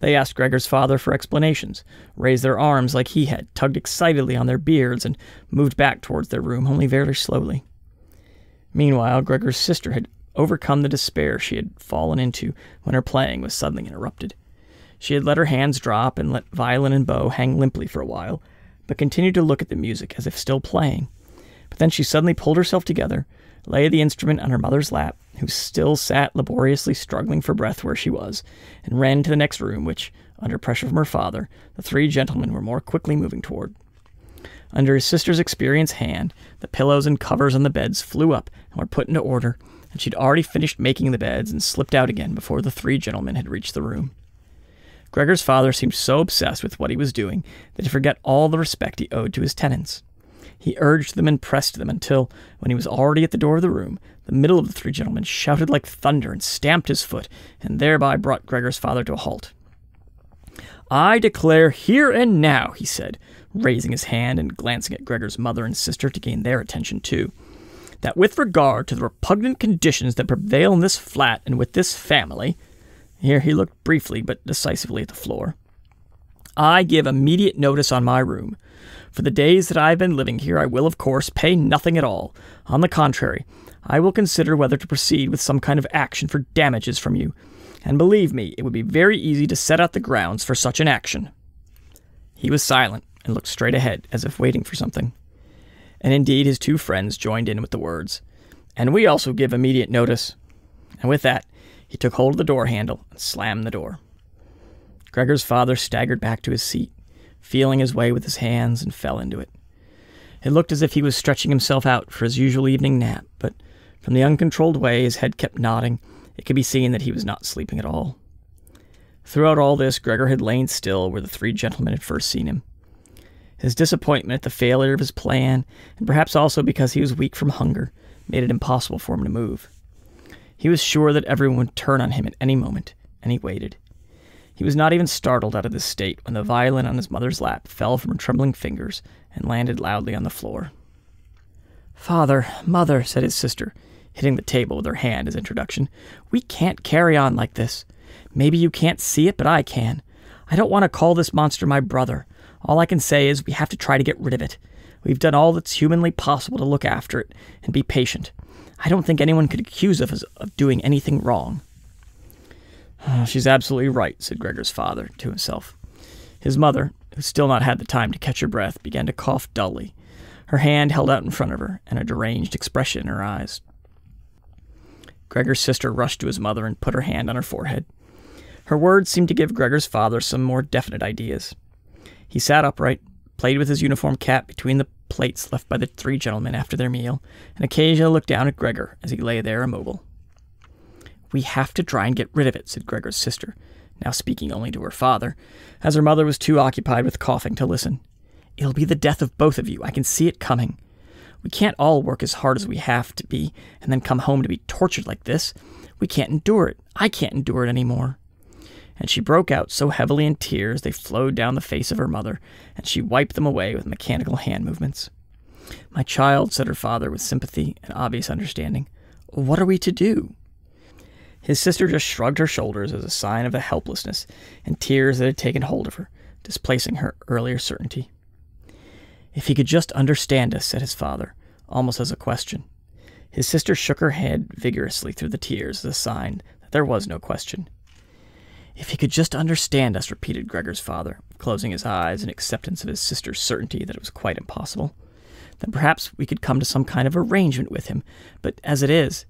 Speaker 1: They asked Gregor's father for explanations, raised their arms like he had, tugged excitedly on their beards, and moved back towards their room only very slowly. Meanwhile, Gregor's sister had overcome the despair she had fallen into when her playing was suddenly interrupted. She had let her hands drop and let violin and bow hang limply for a while, but continued to look at the music as if still playing. But then she suddenly pulled herself together, laid the instrument on her mother's lap, who still sat laboriously struggling for breath where she was, and ran to the next room, which, under pressure from her father, the three gentlemen were more quickly moving toward. Under his sister's experienced hand, the pillows and covers on the beds flew up and were put into order, and she'd already finished making the beds and slipped out again before the three gentlemen had reached the room. Gregor's father seemed so obsessed with what he was doing that he forgot all the respect he owed to his tenants. He urged them and pressed them until, when he was already at the door of the room, the middle of the three gentlemen shouted like thunder and stamped his foot, and thereby brought Gregor's father to a halt. "I declare here and now," he said, raising his hand and glancing at Gregor's mother and sister to gain their attention too, "that with regard to the repugnant conditions that prevail in this flat and with this family," here he looked briefly but decisively at the floor, "I give immediate notice on my room. For the days that I have been living here, I will, of course, pay nothing at all. On the contrary, I will consider whether to proceed with some kind of action for damages from you, and believe me, it would be very easy to set out the grounds for such an action." He was silent and looked straight ahead, as if waiting for something. And indeed his two friends joined in with the words, "And we also give immediate notice." And with that, he took hold of the door handle and slammed the door. Gregor's father staggered back to his seat, feeling his way with his hands, and fell into it. It looked as if he was stretching himself out for his usual evening nap, but from the uncontrolled way his head kept nodding, it could be seen that he was not sleeping at all. Throughout all this, Gregor had lain still where the three gentlemen had first seen him. His disappointment at the failure of his plan, and perhaps also because he was weak from hunger, made it impossible for him to move. He was sure that everyone would turn on him at any moment, and he waited. He was not even startled out of this state when the violin on his mother's lap fell from her trembling fingers and landed loudly on the floor. "Father, Mother," said his sister, hitting the table with her hand as introduction, "we can't carry on like this. Maybe you can't see it, but I can. I don't want to call this monster my brother. All I can say is we have to try to get rid of it. We've done all that's humanly possible to look after it and be patient. I don't think anyone could accuse us of doing anything wrong." "She's absolutely right," said Gregor's father to himself. His mother, who still not had the time to catch her breath, began to cough dully, her hand held out in front of her, and a deranged expression in her eyes. Gregor's sister rushed to his mother and put her hand on her forehead. Her words seemed to give Gregor's father some more definite ideas. He sat upright, played with his uniform cap between the plates left by the three gentlemen after their meal, and occasionally looked down at Gregor as he lay there immobile. "We have to try and get rid of it," said Gregor's sister, now speaking only to her father, as her mother was too occupied with coughing to listen. "It'll be the death of both of you. I can see it coming. We can't all work as hard as we have to be and then come home to be tortured like this. We can't endure it. I can't endure it any more." And she broke out so heavily in tears they flowed down the face of her mother, and she wiped them away with mechanical hand movements. "My child," said her father with sympathy and obvious understanding, "what are we to do?" His sister just shrugged her shoulders as a sign of the helplessness and tears that had taken hold of her, displacing her earlier certainty. "If he could just understand us," said his father, almost as a question. His sister shook her head vigorously through the tears as a sign that there was no question. "If he could just understand us," repeated Gregor's father, closing his eyes in acceptance of his sister's certainty that it was quite impossible. "Then perhaps we could come to some kind of arrangement with him. But as it is—"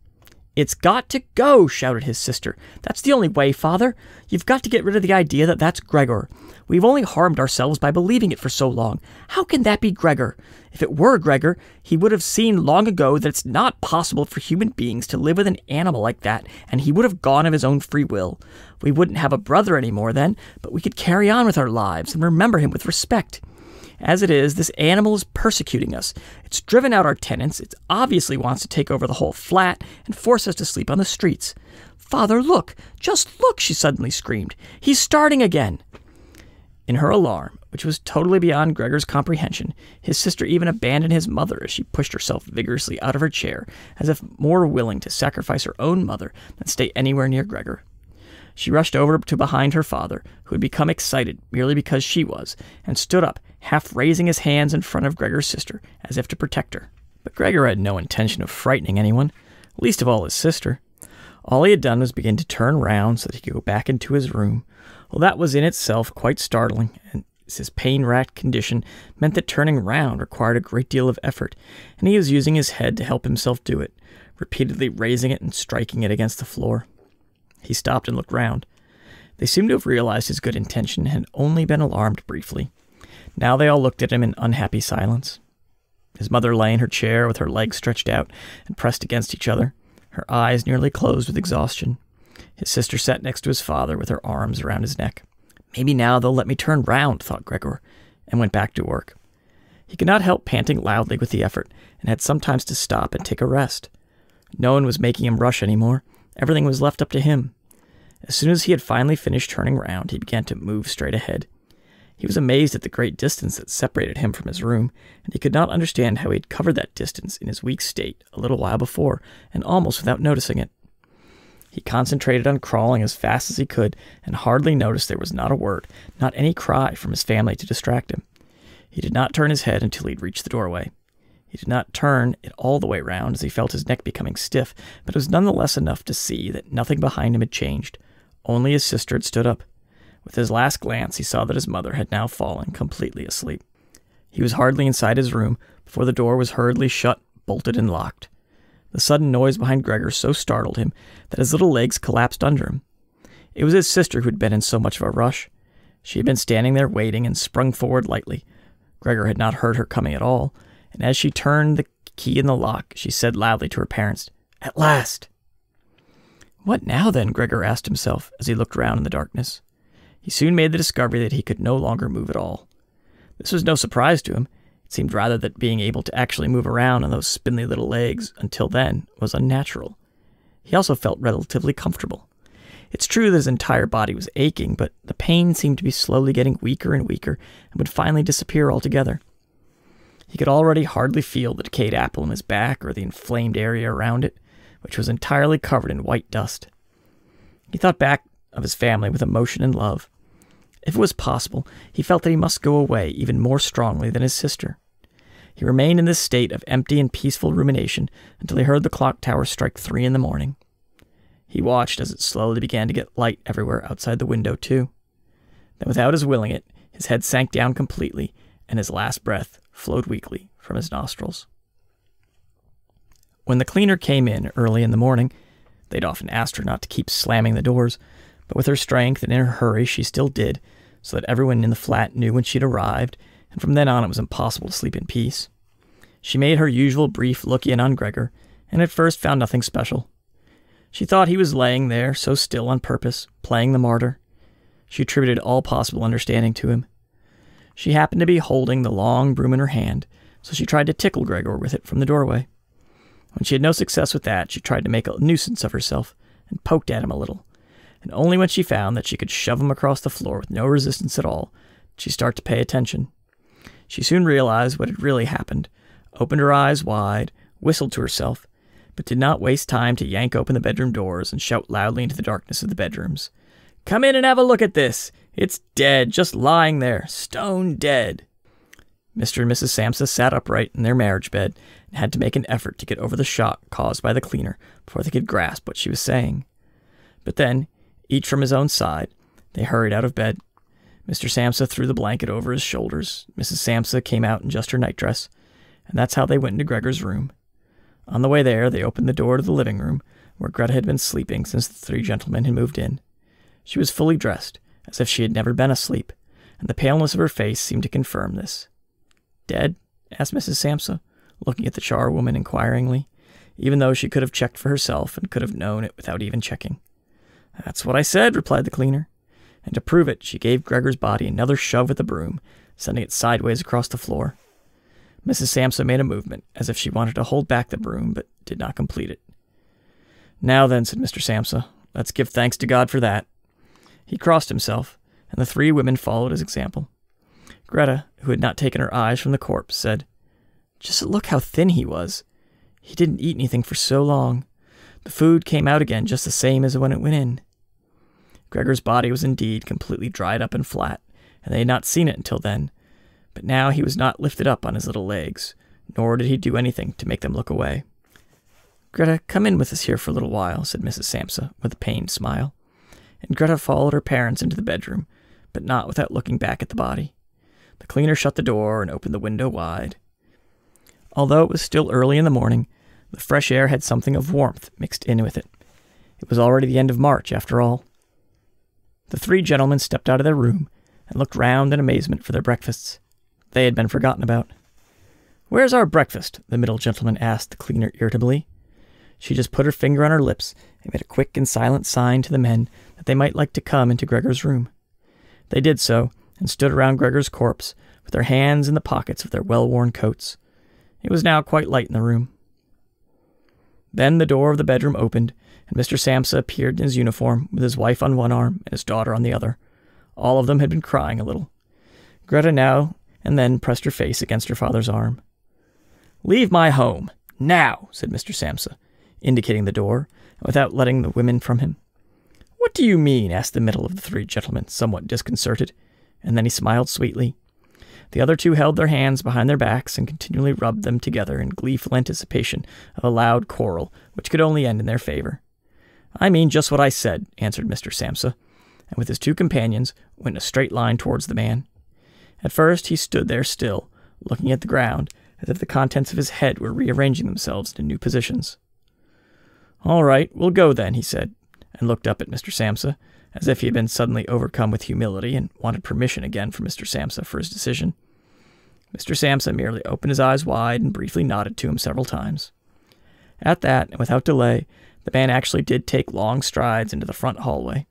Speaker 1: "It's got to go," shouted his sister. "That's the only way, Father. You've got to get rid of the idea that that's Gregor. We've only harmed ourselves by believing it for so long. How can that be Gregor? If it were Gregor, he would have seen long ago that it's not possible for human beings to live with an animal like that, and he would have gone of his own free will. We wouldn't have a brother anymore then, but we could carry on with our lives and remember him with respect. As it is, this animal is persecuting us. It's driven out our tenants. It obviously wants to take over the whole flat and force us to sleep on the streets. Father, look! Just look!" she suddenly screamed. "He's starting again!" In her alarm, which was totally beyond Gregor's comprehension, his sister even abandoned his mother as she pushed herself vigorously out of her chair, as if more willing to sacrifice her own mother than stay anywhere near Gregor. She rushed over to behind her father, who had become excited merely because she was, and stood up, half raising his hands in front of Gregor's sister, as if to protect her. But Gregor had no intention of frightening anyone, least of all his sister. All he had done was begin to turn round so that he could go back into his room. Well, that was in itself quite startling, and his pain-racked condition meant that turning round required a great deal of effort, and he was using his head to help himself do it, repeatedly raising it and striking it against the floor. He stopped and looked round. They seemed to have realized his good intention and had only been alarmed briefly. Now they all looked at him in unhappy silence. His mother lay in her chair with her legs stretched out and pressed against each other, her eyes nearly closed with exhaustion. His sister sat next to his father with her arms around his neck. Maybe now they'll let me turn round, thought Gregor, and went back to work. He could not help panting loudly with the effort, and had sometimes to stop and take a rest. No one was making him rush any more. Everything was left up to him. As soon as he had finally finished turning round, he began to move straight ahead. He was amazed at the great distance that separated him from his room, and he could not understand how he had covered that distance in his weak state a little while before, and almost without noticing it. He concentrated on crawling as fast as he could, and hardly noticed there was not a word, not any cry from his family to distract him. He did not turn his head until he had reached the doorway. He did not turn it all the way round, as he felt his neck becoming stiff, but it was none the less enough to see that nothing behind him had changed. Only his sister had stood up. With his last glance, he saw that his mother had now fallen completely asleep. He was hardly inside his room before the door was hurriedly shut, bolted, and locked. The sudden noise behind Gregor so startled him that his little legs collapsed under him. It was his sister who had been in so much of a rush. She had been standing there waiting and sprung forward lightly. Gregor had not heard her coming at all, and as she turned the key in the lock, she said loudly to her parents, "At last!" What now, then? Gregor asked himself as he looked round in the darkness. He soon made the discovery that he could no longer move at all. This was no surprise to him. It seemed rather that being able to actually move around on those spindly little legs until then was unnatural. He also felt relatively comfortable. It's true that his entire body was aching, but the pain seemed to be slowly getting weaker and weaker and would finally disappear altogether. He could already hardly feel the decayed apple in his back or the inflamed area around it, which was entirely covered in white dust. He thought back of his family with emotion and love. If it was possible, he felt that he must go away even more strongly than his sister. He remained in this state of empty and peaceful rumination until he heard the clock tower strike 3 in the morning. He watched as it slowly began to get light everywhere outside the window, too. Then, without his willing it, his head sank down completely, and his last breath flowed weakly from his nostrils. When the cleaner came in early in the morning, they'd often asked her not to keep slamming the doors, but with her strength and in her hurry she still did, so that everyone in the flat knew when she'd arrived, and from then on it was impossible to sleep in peace. She made her usual brief look in on Gregor, and at first found nothing special. She thought he was laying there so still on purpose, playing the martyr. She attributed all possible understanding to him. She happened to be holding the long broom in her hand, so she tried to tickle Gregor with it from the doorway. When she had no success with that, she tried to make a nuisance of herself and poked at him a little, and only when she found that she could shove him across the floor with no resistance at all did she start to pay attention. She soon realized what had really happened, opened her eyes wide, whistled to herself, but did not waste time to yank open the bedroom doors and shout loudly into the darkness of the bedrooms, "Come in and have a look at this! It's dead, just lying there, stone dead!" Mr. and Mrs. Samsa sat upright in their marriage bed and had to make an effort to get over the shock caused by the cleaner before they could grasp what she was saying. But then, each from his own side, they hurried out of bed. Mr. Samsa threw the blanket over his shoulders. Mrs. Samsa came out in just her nightdress, and that's how they went into Gregor's room. On the way there, they opened the door to the living room, where Greta had been sleeping since the 3 gentlemen had moved in. She was fully dressed, as if she had never been asleep, and the paleness of her face seemed to confirm this. "Dead?" asked Mrs. Samsa, looking at the charwoman inquiringly, even though she could have checked for herself and could have known it without even checking. "That's what I said," replied the cleaner, and to prove it, she gave Gregor's body another shove with the broom, sending it sideways across the floor. Mrs. Samsa made a movement, as if she wanted to hold back the broom, but did not complete it. "Now then," said Mr. Samsa, "let's give thanks to God for that." He crossed himself, and the three women followed his example. Greta, who had not taken her eyes from the corpse, said, "Just look how thin he was. He didn't eat anything for so long. The food came out again just the same as when it went in." Gregor's body was indeed completely dried up and flat, and they had not seen it until then. But now he was not lifted up on his little legs, nor did he do anything to make them look away. "Greta, come in with us here for a little while," said Mrs. Samsa, with a pained smile. And Greta followed her parents into the bedroom, but not without looking back at the body. The cleaner shut the door and opened the window wide. Although it was still early in the morning, the fresh air had something of warmth mixed in with it. It was already the end of March, after all. The three gentlemen stepped out of their room and looked round in amazement for their breakfasts. They had been forgotten about. "Where's our breakfast?" the middle gentleman asked the cleaner irritably. She just put her finger on her lips and made a quick and silent sign to the men that they might like to come into Gregor's room. They did so, and stood around Gregor's corpse, with their hands in the pockets of their well-worn coats. It was now quite light in the room. Then the door of the bedroom opened, and Mr. Samsa appeared in his uniform, with his wife on one arm and his daughter on the other. All of them had been crying a little. Greta now and then pressed her face against her father's arm. "Leave my home, now," said Mr. Samsa, indicating the door, without letting the women from him. "What do you mean?" asked the middle of the three gentlemen, somewhat disconcerted, and then he smiled sweetly. The other two held their hands behind their backs and continually rubbed them together in gleeful anticipation of a loud quarrel which could only end in their favor. "I mean just what I said," answered Mr. Samsa, and with his two companions went in a straight line towards the man. At first he stood there still, looking at the ground, as if the contents of his head were rearranging themselves into new positions. "All right, we'll go then," he said, and looked up at Mr. Samsa, as if he had been suddenly overcome with humility and wanted permission again from Mr. Samsa for his decision. Mr. Samsa merely opened his eyes wide and briefly nodded to him several times. At that, and without delay, the man actually did take long strides into the front hallway.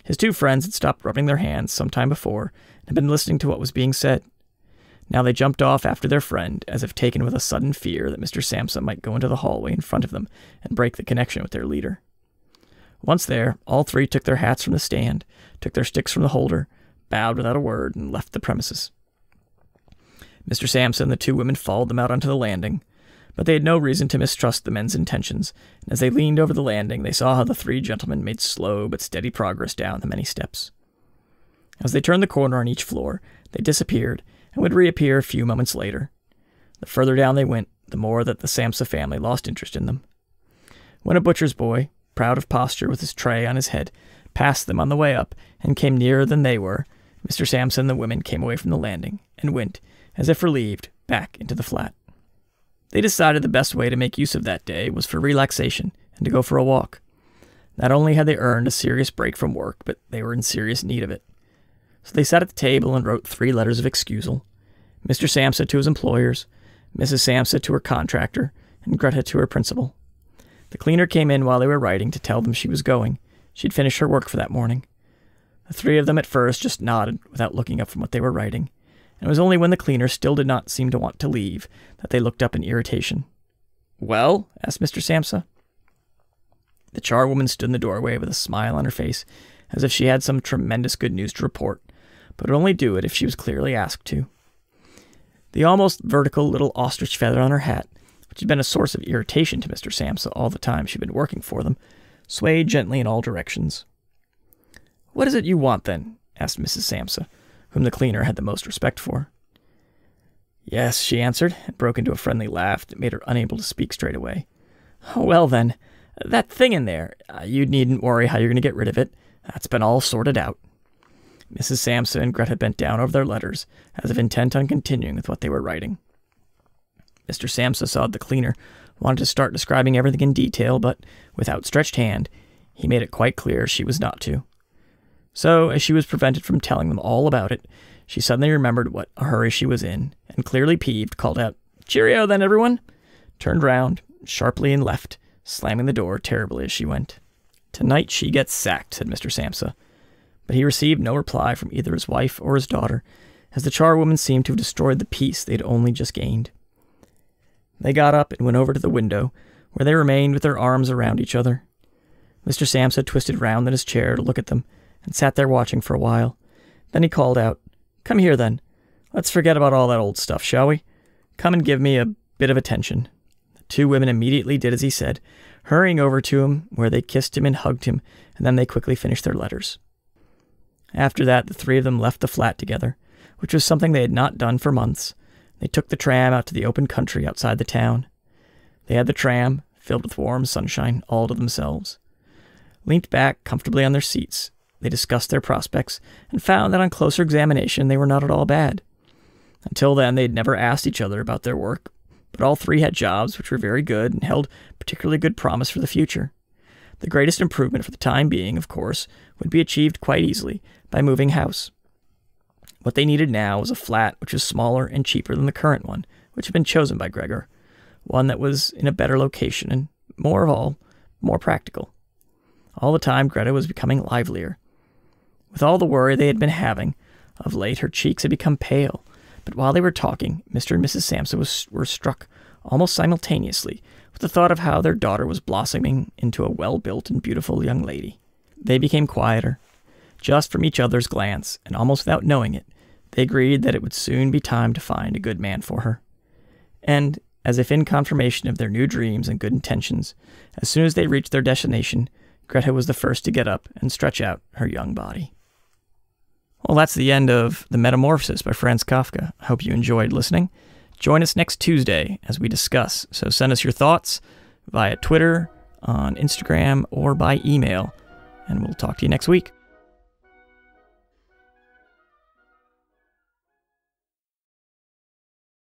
Speaker 1: His two friends had stopped rubbing their hands some time before and had been listening to what was being said. Now they jumped off after their friend, as if taken with a sudden fear that Mr. Samsa might go into the hallway in front of them and break the connection with their leader. Once there, all three took their hats from the stand, took their sticks from the holder, bowed without a word, and left the premises. Mr. Samsa and the two women followed them out onto the landing, but they had no reason to mistrust the men's intentions, and as they leaned over the landing, they saw how the three gentlemen made slow but steady progress down the many steps. As they turned the corner on each floor, they disappeared and would reappear a few moments later. The further down they went, the more that the Samsa family lost interest in them. When a butcher's boy, proud of posture with his tray on his head, passed them on the way up and came nearer than they were, Mr. Samsa and the women came away from the landing and went, as if relieved, back into the flat. They decided the best way to make use of that day was for relaxation and to go for a walk. Not only had they earned a serious break from work, but they were in serious need of it. So they sat at the table and wrote 3 letters of excusal. Mr. Samsa to his employers, Mrs. Samsa to her contractor, and Greta to her principal. The cleaner came in while they were writing to tell them she was going. She'd finished her work for that morning. The 3 of them at first just nodded without looking up from what they were writing, and it was only when the cleaner still did not seem to want to leave that they looked up in irritation. "Well?" asked Mr. Samsa. The charwoman stood in the doorway with a smile on her face, as if she had some tremendous good news to report, but would only do it if she was clearly asked to. The almost vertical little ostrich feather on her hat, which had been a source of irritation to Mr. Samsa all the time she'd been working for them, swayed gently in all directions. "What is it you want, then?" asked Mrs. Samsa, whom the cleaner had the most respect for. "Yes," she answered, and broke into a friendly laugh that made her unable to speak straight away. "Well, then, that thing in there, you needn't worry how you're going to get rid of it. That's been all sorted out." Mrs. Samsa and Greta bent down over their letters, as if intent on continuing with what they were writing. Mr. Samsa saw the cleaner wanted to start describing everything in detail, but with outstretched hand, he made it quite clear she was not to. So, as she was prevented from telling them all about it, she suddenly remembered what a hurry she was in, and clearly peeved, called out, "Cheerio, then, everyone!" turned round, sharply, and left, slamming the door terribly as she went. "Tonight she gets sacked," said Mr. Samsa. But he received no reply from either his wife or his daughter, as the charwoman seemed to have destroyed the peace they had only just gained. They got up and went over to the window, where they remained with their arms around each other. Mr. Samsa twisted round in his chair to look at them, and sat there watching for a while, Then he called out, "Come here, then. Let's forget about all that old stuff, shall we? Come and give me a bit of attention." The two women immediately did as he said, hurrying over to him, where they kissed him and hugged him, and then they quickly finished their letters. After that, the three of them left the flat together, which was something they had not done for months. They took the tram out to the open country outside the town. They had the tram, filled with warm sunshine, all to themselves. Leant back comfortably on their seats, they discussed their prospects and found that on closer examination they were not at all bad. Until then, they had never asked each other about their work, but all three had jobs which were very good and held particularly good promise for the future. The greatest improvement for the time being, of course, would be achieved quite easily by moving house. What they needed now was a flat which was smaller and cheaper than the current one, which had been chosen by Gregor, one that was in a better location and, more of all, more practical. All the time, Greta was becoming livelier. With all the worry they had been having, of late her cheeks had become pale, but while they were talking, Mr. and Mrs. Sampson were struck almost simultaneously with the thought of how their daughter was blossoming into a well-built and beautiful young lady. They became quieter. Just from each other's glance, and almost without knowing it, they agreed that it would soon be time to find a good man for her. And, as if in confirmation of their new dreams and good intentions, as soon as they reached their destination, Greta was the first to get up and stretch out her young body. Well, that's the end of The Metamorphosis by Franz Kafka. I hope you enjoyed listening. Join us next Tuesday as we discuss. So send us your thoughts via Twitter, on Instagram, or by email, and we'll talk to you next week.